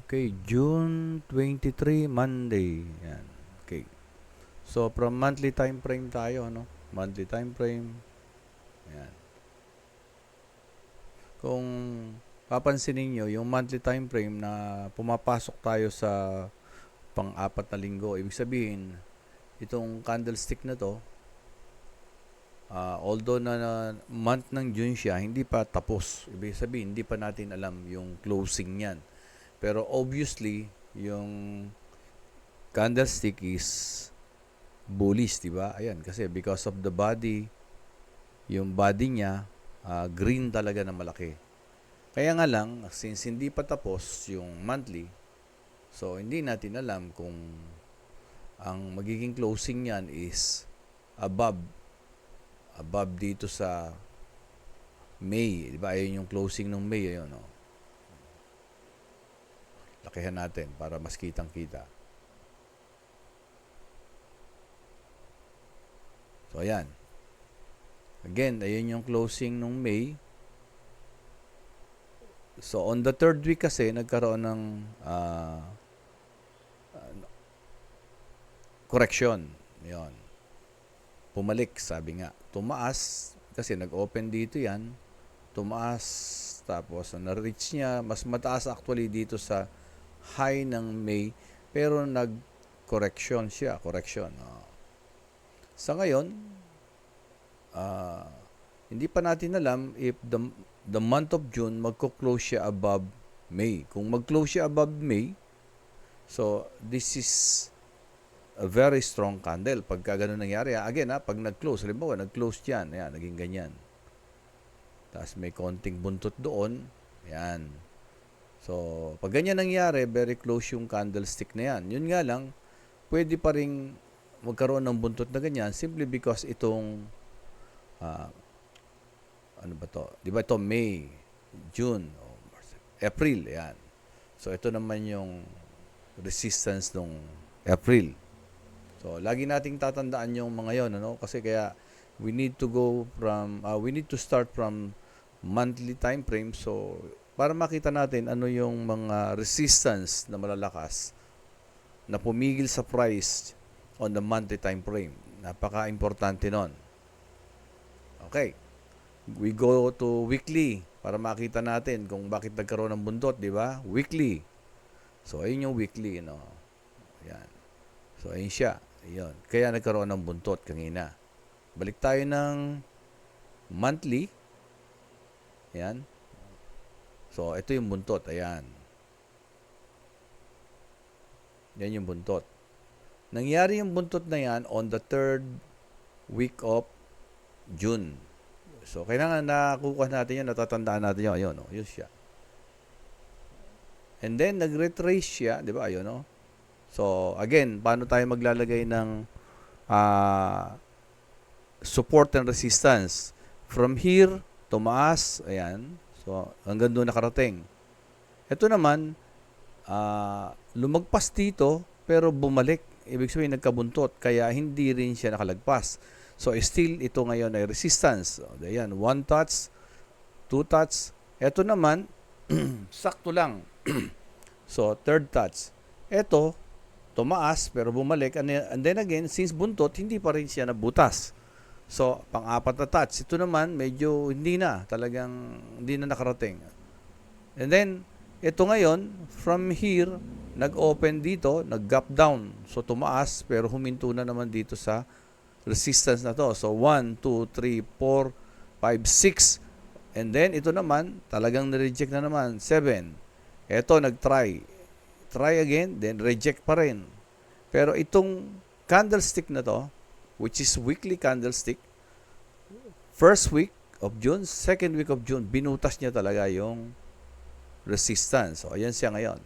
Okay, June 23, Monday. Yan. Okay. So, from monthly time frame tayo, no? Monthly time frame. Yan. Kung papansinin nyo, yung monthly time frame na pumapasok tayo sa pang-apat na linggo, ibig sabihin, itong candlestick na to, although na month ng June siya, hindi pa tapos. Ibig sabihin, hindi pa natin alam yung closing niyan. Pero obviously, yung candlestick is bullish, di ba? Ayan, kasi because of the body, yung body niya, green talaga na malaki. Kaya nga lang, since hindi pa tapos yung monthly, so hindi natin alam kung ang magiging closing niyan is above dito sa May, di ba? Ayun yung closing ng May, ayun, no? Lakihan natin para mas kitang-kita. So, ayan. Again, ayun yung closing nung May. So, on the third week kasi, nagkaroon ng correction. Yun. Pumalik, sabi nga. Tumaas, kasi nag-open dito yan. Tumaas, tapos na-reach niya. Mas mataas actually dito sa high ng May, pero nag-correction siya. Correction. Sa ngayon, hindi pa natin alam if the month of June magko-close siya above May. Kung mag-close siya above May, so this is a very strong candle. Pagka ganun nangyari, again, pag nag-close, halimbawa, nag-close yan, ayan, naging ganyan. Tapos may konting buntot doon, ayan. So, pag ganyan nangyari, very close yung candlestick na yan. Yun nga lang, pwede pa rin magkaroon ng buntot na ganyan simply because itong ano ba to? Di ba ito May, June, April, yan. So, ito naman yung resistance ng April. So, lagi nating tatandaan yung mga yon, ano? Kasi kaya we need to go from we need to start from monthly time frame. So, para makita natin ano yung mga resistance na malalakas na pumigil sa price on the monthly time frame. Napaka-importante nun. Okay. We go to weekly para makita natin kung bakit nagkaroon ng buntot, di ba? Weekly. So, ayun yung weekly, no? Ayan. So, ayun siya. Ayun. Kaya nagkaroon ng buntot kanina. Balik tayo ng monthly. Ayan. So, ito yung buntot. Ayan. Yan yung buntot. Nangyari yung buntot na yan on the third week of June. So, kailangan nakukuha natin yun, natatandaan natin yun. Ayun, yun siya. And then, nag-retrace siya. Di ba? Ayun, no? So, again, paano tayo maglalagay ng support and resistance? From here, tumaas. Ayan. So, hanggang doon nakarating. Ito naman, lumagpas dito, pero bumalik. Ibig sabihin, nagkabuntot. Kaya, hindi rin siya nakalagpas. So, still, ito ngayon ay resistance. So, ayan, 1 touch, 2 touch. Ito naman, sakto lang. So, third touch. Ito, tumaas, pero bumalik. And then again, since buntot, hindi pa rin siya nabutas. So, pang-apat na touch. Ito naman, medyo hindi na. Talagang hindi na nakarating. And then, ito ngayon, from here, nag-open dito, nag-gap down. So, tumaas, pero huminto na naman dito sa resistance na to. So, 1, 2, 3, 4, 5, 6. And then, ito naman, talagang na-reject na naman. 7. Ito, nag-try. Try again, then reject pa rin. Pero itong candlestick na to, which is weekly candlestick, first week of June, second week of June, binutas niya talaga yung resistance. So, ayan siya ngayon.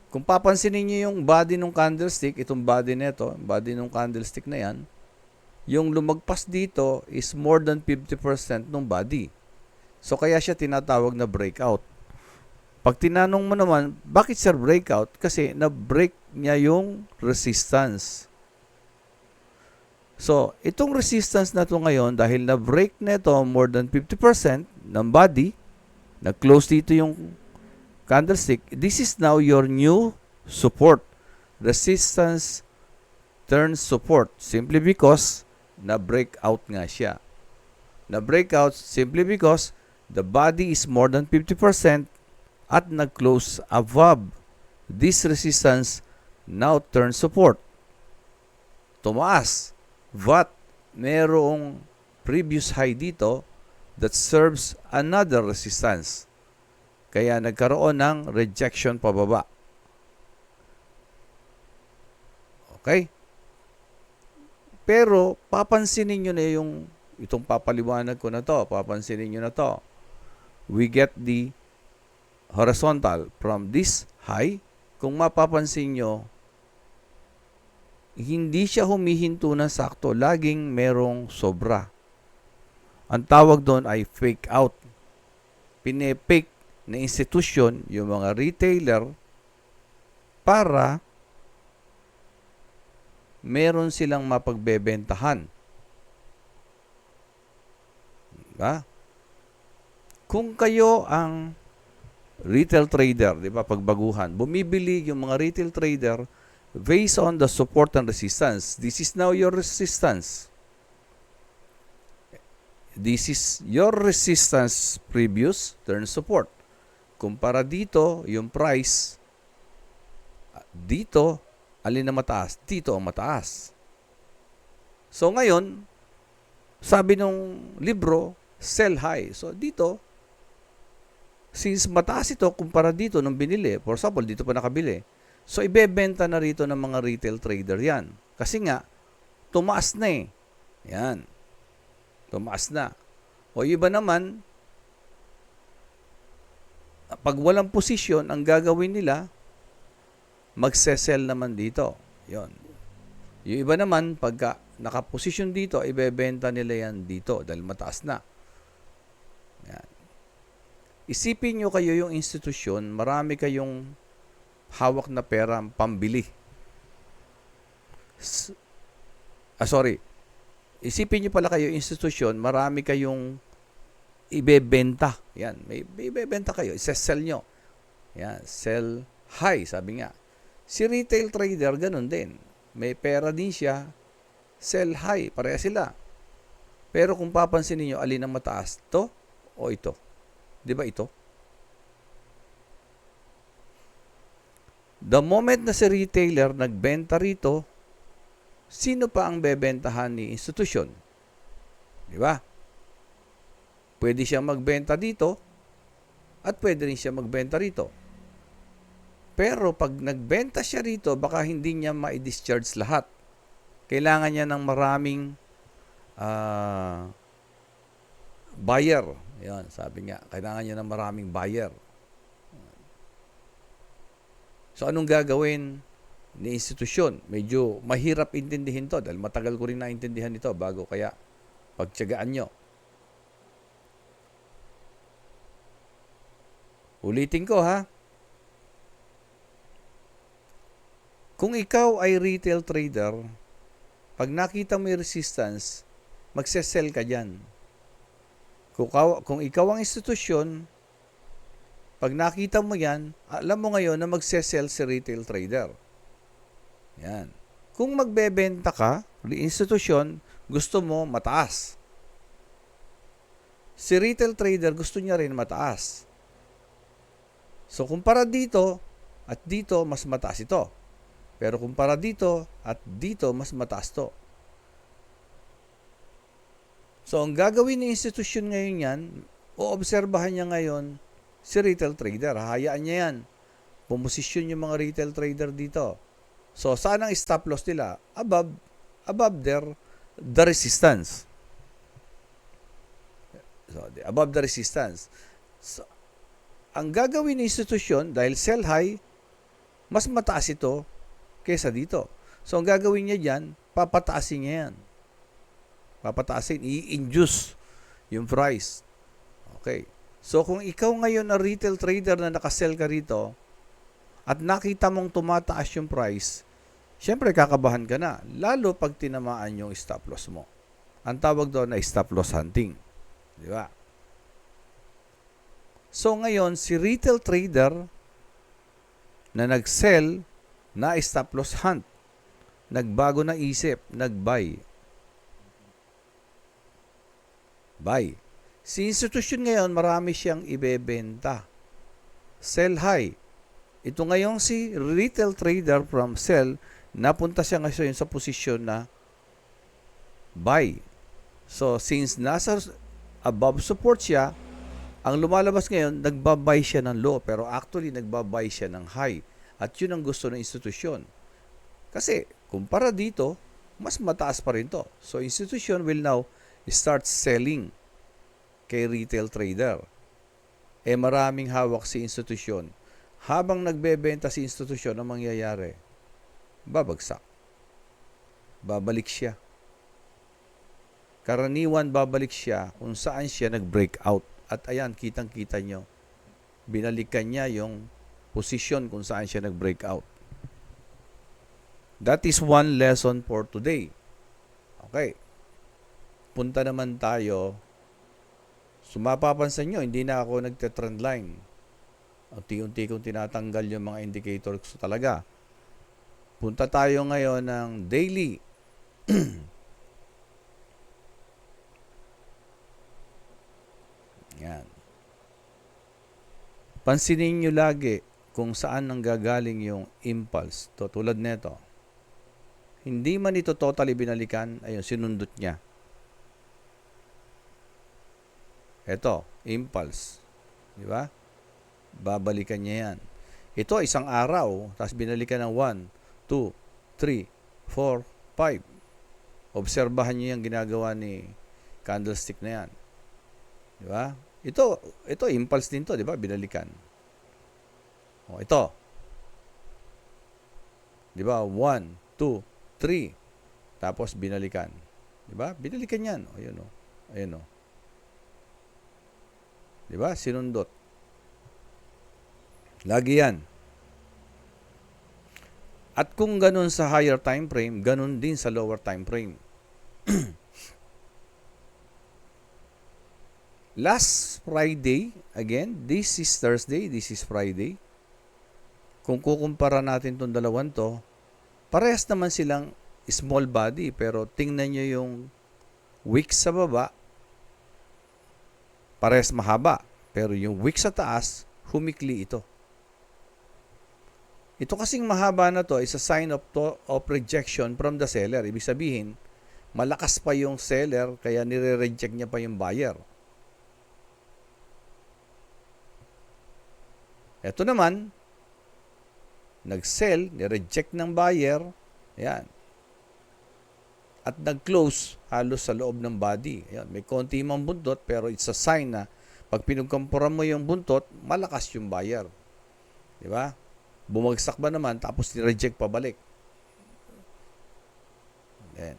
Kung papansinin niyo yung body ng candlestick, itong body nito, body ng candlestick na yan, yung lumagpas dito is more than 50% ng body. So, kaya siya tinatawag na breakout. Pag tinanong mo naman, bakit siya breakout? Kasi na-break niya yung resistance. So, itong resistance na to ngayon, dahil na-break nito more than 50% ng body, nag-close dito yung candlestick, this is now your new support. Resistance turns support simply because na-breakout nga siya. Na-breakout simply because the body is more than 50% at nag-close above this resistance, now turns support. Tumaas, but merong previous high dito that serves another resistance. Kaya nagkaroon ng rejection pababa. Okay? Pero papansinin nyo na itong papaliwanag ko na to, papansinin nyo na to. We get the horizontal from this high. Kung mapapansin nyo, hindi siya humihinto ng sakto. Laging merong sobra. Ang tawag doon ay fake out. Pinefake na institusyon yung mga retailer para meron silang mapagbebentahan. Diba? Kung kayo ang retail trader, di ba, pagbaguhan, bumibili yung mga retail trader based on the support and resistance. This is now your resistance. This is your resistance previous, turn support. Kumpara dito, yung price, dito, alin na mataas? Dito ang mataas. So ngayon, sabi nung libro, sell high. So dito, since mataas ito kumpara dito nung binili, for example, dito pa nakabili, so ibebenta na rito ng mga retail trader yan. Kasi nga, tumaas na eh. Yan. Tumaas na. O iba naman, pag walang posisyon, ang gagawin nila, magse-sell naman dito. Yon. Yung iba naman, pagka nakaposisyon dito, ibebenta nila yan dito dahil mataas na. Yan. Isipin nyo kayo yung institusyon, marami kayong hawak na pera pambili. Isipin nyo pala kayo institusyon, marami kayong ibebenta. Yan, may ibebenta kayo, isa-sell nyo. Yan, sell high, sabi nga. Si retail trader, ganun din. May pera din siya, sell high, pareha sila. Pero kung papansin niyo alin ang mataas, to o ito? Di ba ito? The moment na si retailer nagbenta rito, sino pa ang bebentahan ni institusyon? Di ba? Pwede siya magbenta dito at pwede rin siya magbenta rito. Pero pag nagbenta siya rito, baka hindi niya ma-discharge lahat. Kailangan niya ng maraming buyer. Yan, sabi nga, kailangan niya ng maraming buyer. So, anong gagawin ni institusyon? Medyo mahirap intindihin to dahil matagal ko rin naintindihan ito bago kaya pagtiyagaan nyo. Ulitin ko ha. Kung ikaw ay retail trader, pag nakita mo yung resistance, magsesell ka dyan. Kung ikaw ang institusyon, pag nakita mo yan, alam mo ngayon na magsesell si retail trader. Yan. Kung magbebenta ka, institusyon, gusto mo mataas. Si retail trader, gusto niya rin mataas. So, kumpara dito at dito, mas mataas ito. Pero kumpara dito at dito, mas mataas to. So, ang gagawin ng institusyon ngayon yan, oobserbahan niya ngayon si retail trader. Hayaan niya yan. Pumosisyon yung mga retail trader dito. So, saan ang stop loss nila? Above the resistance. So, above the resistance. So, ang gagawin ng institusyon, dahil sell high, mas mataas ito kesa dito. So, ang gagawin niya dyan, papataasin niya yan. Papataasin, i-induce yung price. Okay. So, kung ikaw ngayon na retail trader na nakasell ka rito, at nakita mong tumataas yung price, syempre kakabahan ka na. Lalo pag tinamaan yung stop loss mo. Ang tawag doon ay stop loss hunting. Di ba? So, ngayon, si retail trader, na nag-sell na stop loss hunt. Nagbago na isip, nag-buy. Buy. Si institusyon ngayon, marami siyang ibebenta. Sell high. Ito ngayon si retail trader from sell, napunta siya ngayon sa posisyon na buy. So, since nasa above support siya, ang lumalabas ngayon, nagbabay siya ng low, pero actually, nagbabay siya ng high. At yun ang gusto ng institusyon. Kasi, kumpara dito, mas mataas pa rin to. So, institution will now start selling kay retail trader. Maraming hawak si institusyon. Habang nagbebenta si institusyon, ang mangyayari? Babagsak. Babalik siya. Karaniwan babalik siya kung saan siya nag-break out. At ayan, kitang-kita nyo, binalikan niya yung posisyon kung saan siya nag-break out. That is one lesson for today. Okay. Punta naman tayo. Mapapansin nyo, hindi na ako nagte-trend line. Unti-unti kong tinatanggal yung mga indicators ko talaga. Punta tayo ngayon ng daily. Yan. Pansinin nyo lagi kung saan nanggagaling yung impulse. Tulad nito. Hindi man ito totally binalikan, ayun, sinundot niya. Ito, impulse. Di ba? Babalikan niya yan. Ito, isang araw, tapos binalikan ng 1, 2, 3, 4, 5. Obserbahan niyo yung ginagawa ni candlestick na yan. Di ba? Ito, impulse din to, di ba? Binalikan. O, ito. Di ba? 1, 2, 3. Tapos binalikan. Di ba? Binalikan yan. O, yun o. Ayun o. Di ba? Sinundot. Lagi yan. At kung ganun sa higher time frame, ganun din sa lower time frame. Last Friday, again, this is Thursday, this is Friday. Kung kukumpara natin itong dalawang to, parehas naman silang small body, pero tingnan nyo yung wick sa baba, parehas mahaba. Pero yung wick sa taas, humikli ito. Ito kasing mahaba na to is a sign of rejection from the seller. Ibig sabihin, malakas pa yung seller, kaya nire-reject niya pa yung buyer. Ito naman, nag-sell, ni-reject ng buyer, ayan. At nag-close halos sa loob ng body. Ayan, may konti mang buntot, pero it's a sign na pag pinagkampuran mo yung buntot, malakas yung buyer. Di ba? Bumagsak ba naman, tapos ni-reject pabalik. Ayan.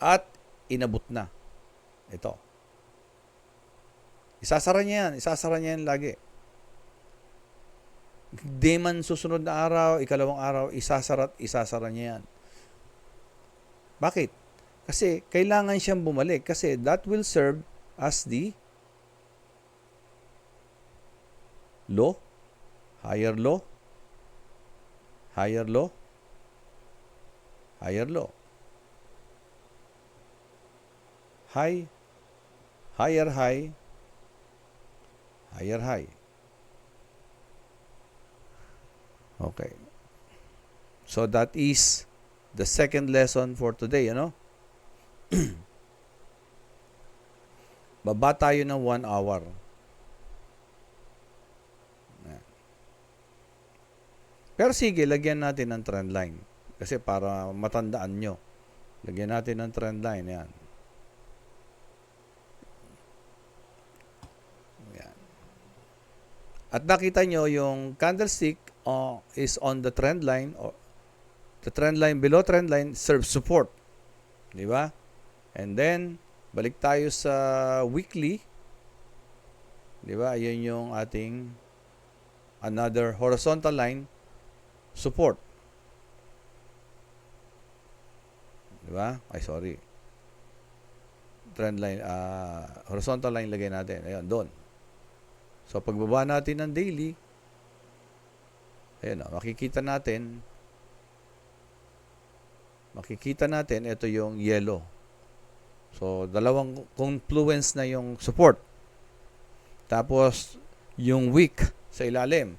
At inabot na. Ito. Isasara niya yan lagi. Di man susunod na araw, ikalawang araw, isasara niya yan. Bakit? Kasi kailangan siyang bumalik kasi that will serve as the low, higher low, higher low, higher low, high, higher high, higher high. Okay. So that is the second lesson for today, ano? Baba tayo ng 1 hour. Pero sige, lagyan natin ng trend line. Kasi para matandaan nyo. Lagyan natin ng trend line. Yan. Yan. At nakita nyo yung candlestick is on the trend line. The trend line, below trend line, serves support. Di ba? And then, balik tayo sa weekly. Di ba? Ayan yung ating another horizontal line, support. Di ba? Ay, sorry. Trend line, horizontal line lagay natin. Ayan, doon. So, pagbaba natin ng daily, Ayan, makikita natin, ito yung yellow. So, dalawang confluence na yung support. Tapos, yung wick sa ilalim.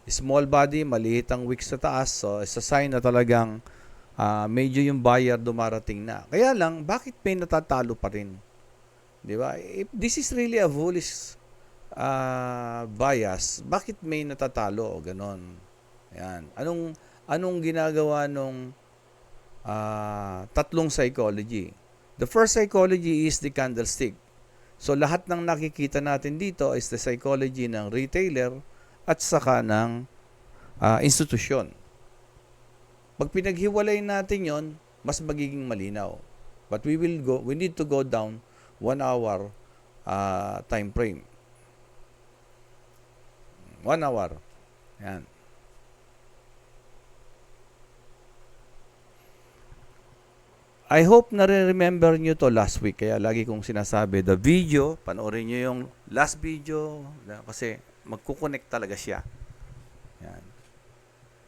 Small body, maliit ang wick sa taas. So, it's a sign na talagang medyo yung buyer dumarating na. Kaya lang, bakit may natatalo pa rin? Di ba? If this is really a bullish bias, bakit may natatalo o ganon? Ayan. Anong ginagawa nung tatlong psychology? The first psychology is the candlestick. So, lahat ng nakikita natin dito is the psychology ng retailer at saka ng institusyon. Pag pinaghiwalay natin yon, mas magiging malinaw. But we need to go down 1 hour time frame. 1 hour. Yan. I hope na-remember nyo to last week. Kaya lagi kong sinasabi, the video, panoorin nyo yung last video kasi magkukonect talaga siya. Yan.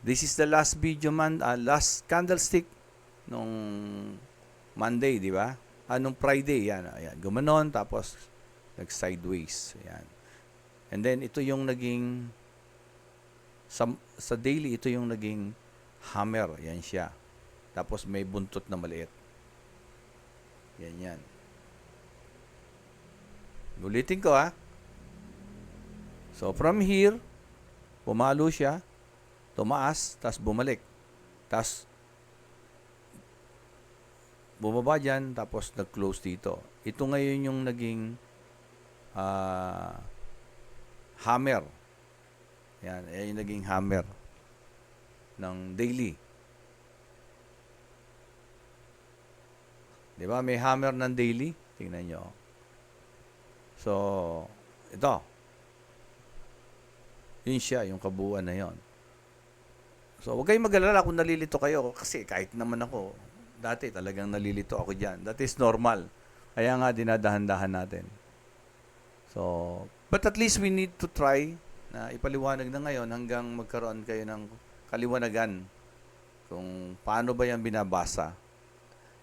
This is the last video last candlestick nung Monday, di ba? Nung Friday, yan. Ayan. Gumanon, tapos nag-sideways. Ayan. And then, ito yung naging, sa daily, ito yung naging hammer. Yan siya. Tapos may buntot na maliit. Yan. Ulitin ko So, from here, pumalo siya, tumaas, tas bumalik. Tas, bumaba dyan, tapos nag-close dito. Ito ngayon yung naging hammer. Yan yung naging hammer ng daily. Di ba? May hammer ng daily. Tingnan nyo. So, ito. Yun siya, yung kabuuan na yon. So, huwag kayong mag-alala kung nalilito kayo. Kasi kahit naman ako, dati talagang nalilito ako dyan. That is normal. Kaya nga, dinadahan-dahan natin. So, but at least we need to try na ipaliwanag na ngayon hanggang magkaroon kayo ng kaliwanagan kung paano ba yan binabasa.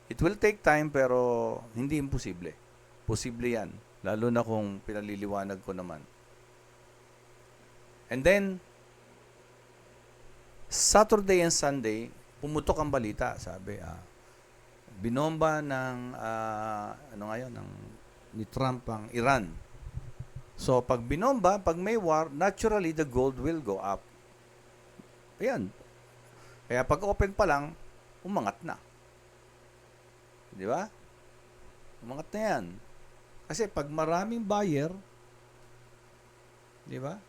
It will take time pero hindi imposible. Posible yan. Lalo na kung pinaliliwanag ko naman. And then, Saturday and Sunday, pumutok ang balita. Sabi, binomba ng, ni Trump ang Iran. So, pag binomba, pag may war, naturally, the gold will go up. Ayan. Kaya pag open pa lang, umangat na. Di ba? Umangat na yan. Kasi pag maraming buyer, di ba?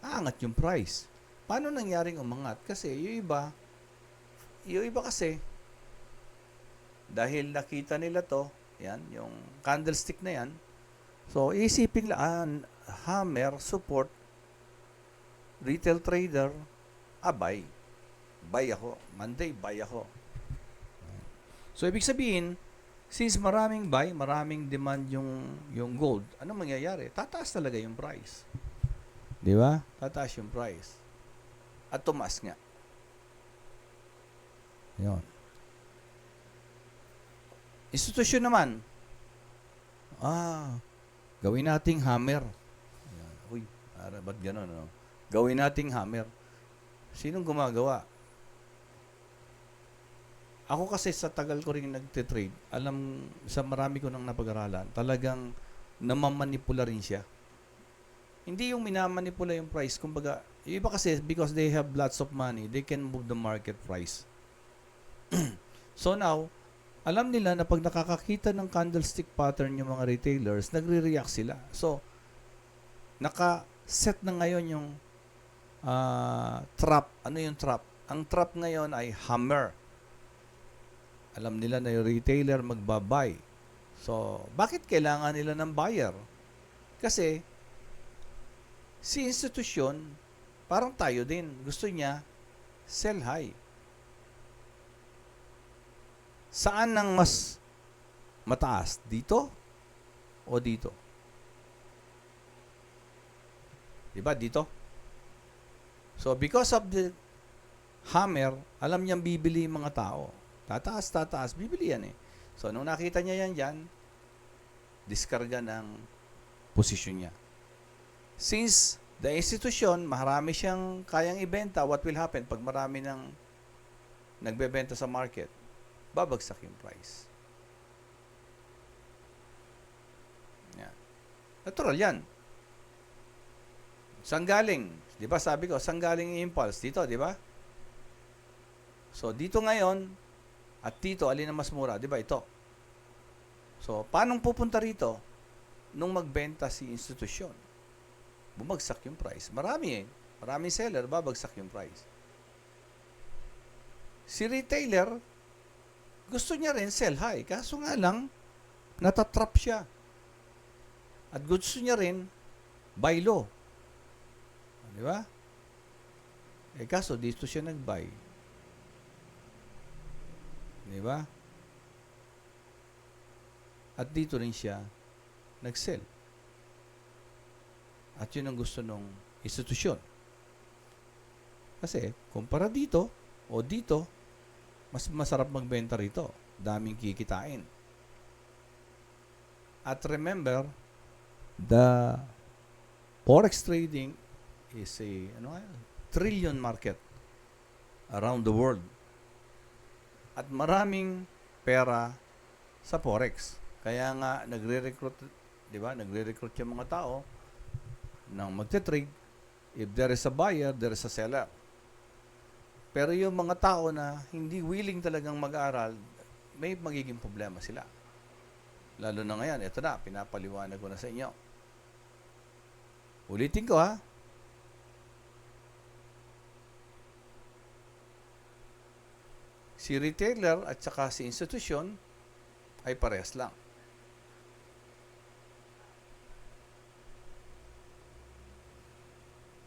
Aangat yung price. Paano nangyaring umangat? Kasi yung iba kasi, dahil nakita nila to, yan, yung candlestick na yan, so isipin lang, hammer, support, retail trader, buy. Buy ako. Monday, buy ako. So, ibig sabihin, since maraming buy, maraming demand yung gold, ano mangyayari? Tataas talaga yung price. Di ba? Tataas yung price. At tumaas nga. Yun. Institusyon naman. Gawin nating hammer. Uy, ba't gano'n? No? Gawin nating hammer. Sinong gumagawa? Ako kasi sa tagal ko rin nagtitrade, sa marami ko nang napag-aralan, talagang namamanipula rin siya. Hindi yung minamanipula yung price. Kumbaga, yung iba kasi, because they have lots of money, they can move the market price. So now, alam nila na pag nakakakita ng candlestick pattern yung mga retailers, nagre-react sila. So, naka-set na ngayon yung trap. Ano yung trap? Ang trap ngayon ay hammer. Alam nila na yung retailer magbabay. So, bakit kailangan nila ng buyer? Kasi, si institusyon, parang tayo din. Gusto niya, sell high. Saan nang mas mataas? Dito o dito? Diba? Dito? So, because of the hammer, alam niyang bibili yung mga tao. Tataas, bibili yan eh. So, nung nakita niya yan dyan, diskarga ng posisyon niya. Since the institution, marami siyang kayang ibenta, what will happen pag marami ng nagbebenta sa market? Babagsak yung price. Yan. Natural yan. Saan galing? Di ba sabi ko, saan galing yung impulse? Dito, di ba? So, dito ngayon, at dito, alin ang mas mura? Di ba? Ito. So, paano pupunta rito? Nung magbenta si institusyon, bumagsak yung price. Marami eh. Maraming seller, babagsak yung price. Si retailer, gusto niya rin sell high. Kaso nga lang, natatrap siya. At gusto niya rin buy low. Di ba? Eh kaso, dito siya nag-buy. Di ba? At dito rin siya nag-sell. At yun ang gusto ng institusyon. Kasi, kumpara dito o dito, mas masarap magbenta rito. Daming kikitain. At remember, the forex trading is a trillion market around the world. At maraming pera sa forex. Kaya nga nagre-recruit, 'di ba? Nagre-recruit yung mga tao nang magte-trade. If there is a buyer, there is a seller. Pero yung mga tao na hindi willing talagang mag-aral, may magiging problema sila. Lalo na ngayon, ito na, pinapaliwanag ko na sa inyo. Ulitin ko ha. Si retailer at saka si institusyon ay parehas lang.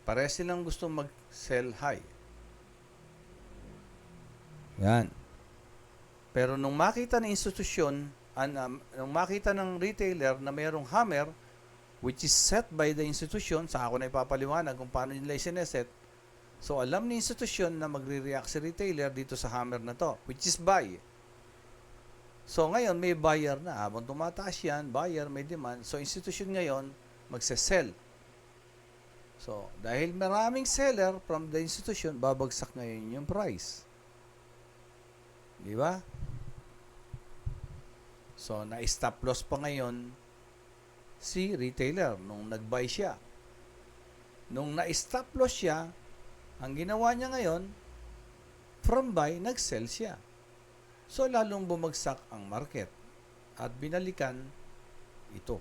Parehas silang gusto mag-sell high. Yan. Pero nung makita ng institusyon, nung makita ng retailer na mayroong hammer, which is set by the institution, sa ako na ipapaliwanag kung paano nila isineset. So, alam ni institusyon na magre-react si retailer dito sa hammer na to, which is buy. So, ngayon, may buyer na. Habang tumataas yan, buyer, may demand. So, institusyon ngayon, magse-sell. So, dahil maraming seller from the institution, babagsak ngayon yung price. Di ba? So, na-stop loss pa ngayon si retailer nung nag-buy siya. Nung na-stop loss siya, ang ginawa niya ngayon, from buy, nag-sell siya. So, lalong bumagsak ang market at binalikan ito.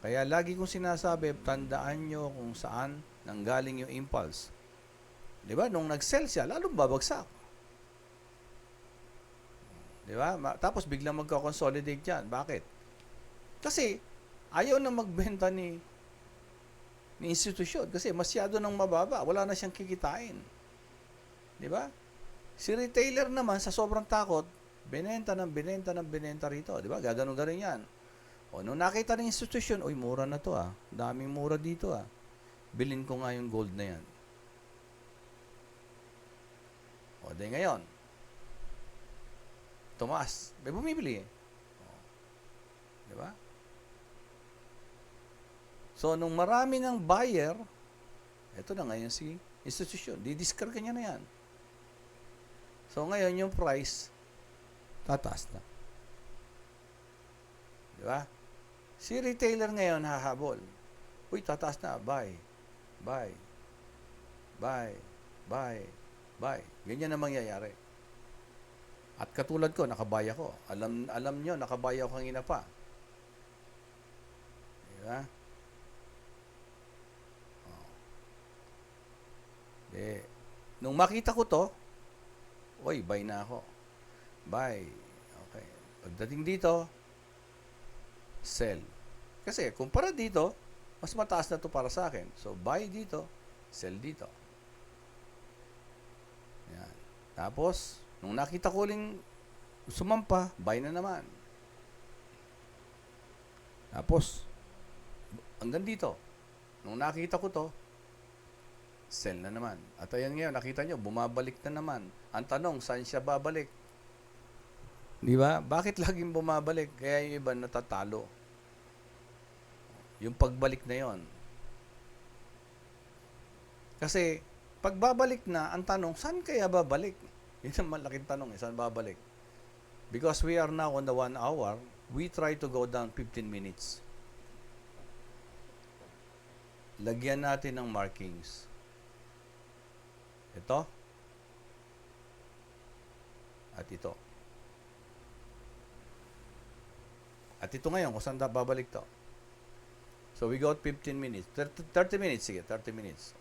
Kaya lagi kong sinasabi, tandaan nyo kung saan nanggaling yung impulse. Di ba? Nung nag-sell siya, lalong babagsak. Di ba? Tapos biglang magka-consolidate yan. Bakit? Kasi ayaw na magbenta ni institusyon kasi masyado nang mababa. Wala na siyang kikitain. Di ba? Si retailer naman sa sobrang takot, binenta rito. Di ba? Gaganon-ganon yan. O, nung nakita ng institusyon, uy, mura na to ah. Daming mura dito ah. Bilhin ko nga yung gold na yan. O, di ngayon, tumaas. May bumibili eh. O, di ba? So, nung marami ng buyer, ito na ngayon si institusyon. Didiskarga niya na yan. So, ngayon yung price, tataas na. Di ba? Si retailer ngayon hahabol. Uy, tataas na. Buy. Ganyan na mangyayari. At katulad ko, nakabaya ko. Alam nyo, nakabaya ko kanina pa. Di ba? Nung makita ko to, uy, buy na ako. Buy. Okay. Pagdating dito, sell. Kasi, kumpara dito, mas mataas na to para sa akin. So, buy dito, sell dito. Yan. Tapos, nung nakita ko uling sumampa, buy na naman. Tapos, hanggang dito. Nung nakita ko to, sell na naman. At ayan ngayon, nakita nyo, bumabalik na naman. Ang tanong, saan siya babalik? Di ba? Bakit laging bumabalik? Kaya yung iba natatalo. Yung pagbalik na yon. Kasi, pagbabalik na, ang tanong, saan kaya babalik? Yun ang malaking tanong, saan babalik? Because we are now on the 1 hour, we try to go down 15 minutes. Lagyan natin ng markings. Ito. At ito. At ito ngayon, kung saan babalik to. So, we got 15 minutes. 30 minutes, sige, 30 minutes.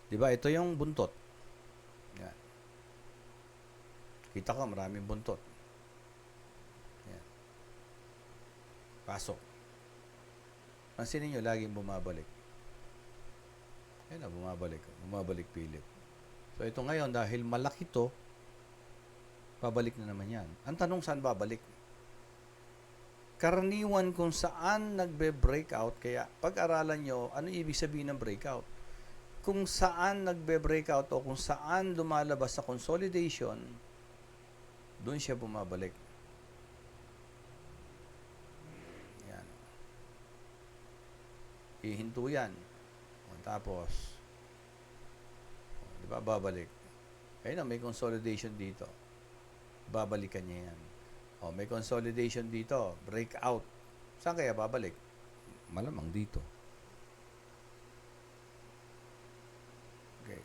Diba? Ito yung buntot. Yan. Kita ko, maraming buntot. Yan. Pasok. Pansinin nyo, laging bumabalik. Yan na, bumabalik. Bumabalik pilit. So, ito ngayon, dahil malaki to, babalik na naman yan. Ang tanong, saan babalik? Karaniwan kung saan nagbe-breakout, kaya pag-aralan nyo, ano ibig sabihin ng breakout? Kung saan nagbe-breakout o kung saan lumalabas sa consolidation, doon siya bumabalik. Yan. Ihinto yan. O, tapos, di ba, babalik. Ayun na, may consolidation dito. Babalikan niya yan. O, may consolidation dito. Breakout. Saan kaya babalik? Malamang dito. Okay.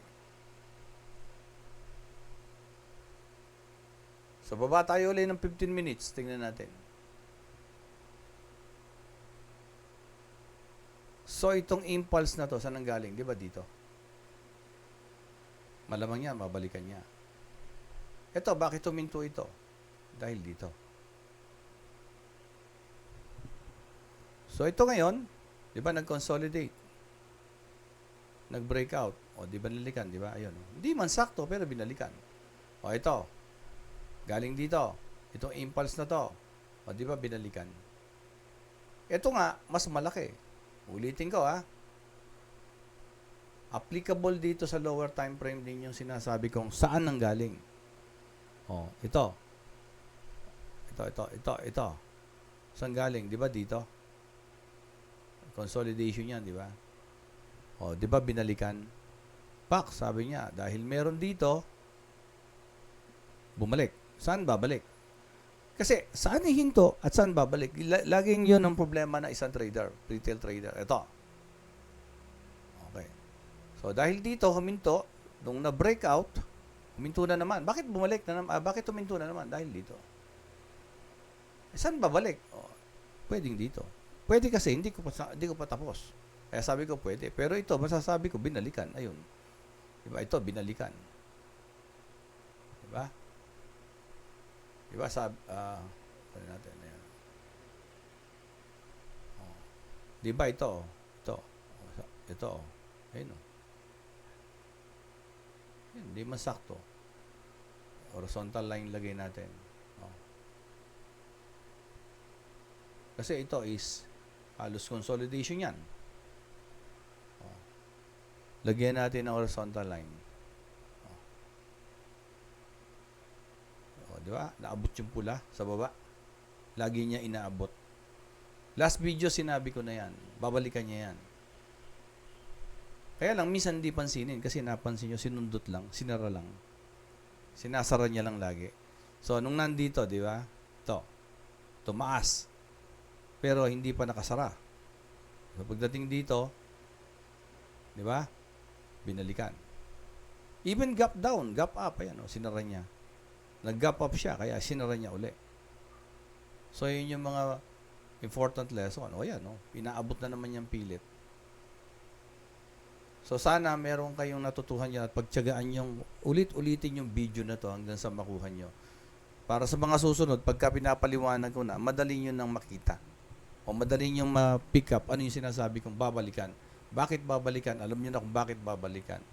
So, baba tayo ulit ng 15 minutes. Tingnan natin. So, itong impulse na to, saan ang galing? Di ba dito? Malamang niya, babalikan niya. Ito, bakit tuminto ito? Dahil dito. So, ito ngayon, di ba, nag-consolidate. Nag-breakout. O, di ba nalikan, di ba? Ayun. Hindi man sakto, pero binalikan. O, ito. Galing dito. Itong impulse na to. O, di ba, binalikan. Ito nga, mas malaki. Ulitin ko, ha. Applicable dito sa lower time frame din yung sinasabi kong saan nang galing. O, ito. Ito. Saan galing? Di ba dito? Consolidation yan, di ba? O, di ba binalikan? Pak, sabi niya, dahil meron dito, bumalik. Saan babalik? Kasi, saan ihinto at saan babalik? Laging yun ang problema ng isang trader, retail trader. Ito. Okay. So, dahil dito, huminto, nung na-breakout, huminto na naman. Bakit bumalik na naman? Bakit huminto na naman? Dahil dito. Saan babalik? O, pwedeng dito. Pwede kasi, hindi ko pa tapos. Kaya sabi ko, pwede. Pero ito, masasabi ko, binalikan. Ayun. Diba? Ito, binalikan. Diba? Diba? Ano natin? Ayan. Oh. Diba? Ito. Ito. Ayun. Hindi masakto. Horizontal line lagay natin. Oh. Kasi ito is halos consolidation yan. Oh. Lagyan natin ng horizontal line. Oh. Oh, di ba? Naabot yung pula sa baba. Lagi niya inaabot. Last video sinabi ko na yan. Babalikan niya yan. Kaya lang, minsan hindi pansinin kasi napansin nyo, sinundot lang, sinara lang. Sinasara niya lang lagi. So, nung nandito, di ba? Ito. Tumaas. Pero hindi pa nakasara. So, pagdating dito, di ba? Binalikan. Even gap down, gap up, ayan, sinara niya. Nag-gap up siya, kaya sinara niya uli. So, yun yung mga important lesson. O yan, inaabot na naman yung pilit. So, sana meron kayong natutuhan yan at pagtiyagaan yung ulit-ulitin yung video na to hanggang sa makuha nyo. Para sa mga susunod, pagka pinapaliwanag ko na, madali nyo nang makita. O madali nyo ma-pick up ano yung sinasabi kong babalikan. Bakit babalikan? Alam nyo na kung bakit babalikan.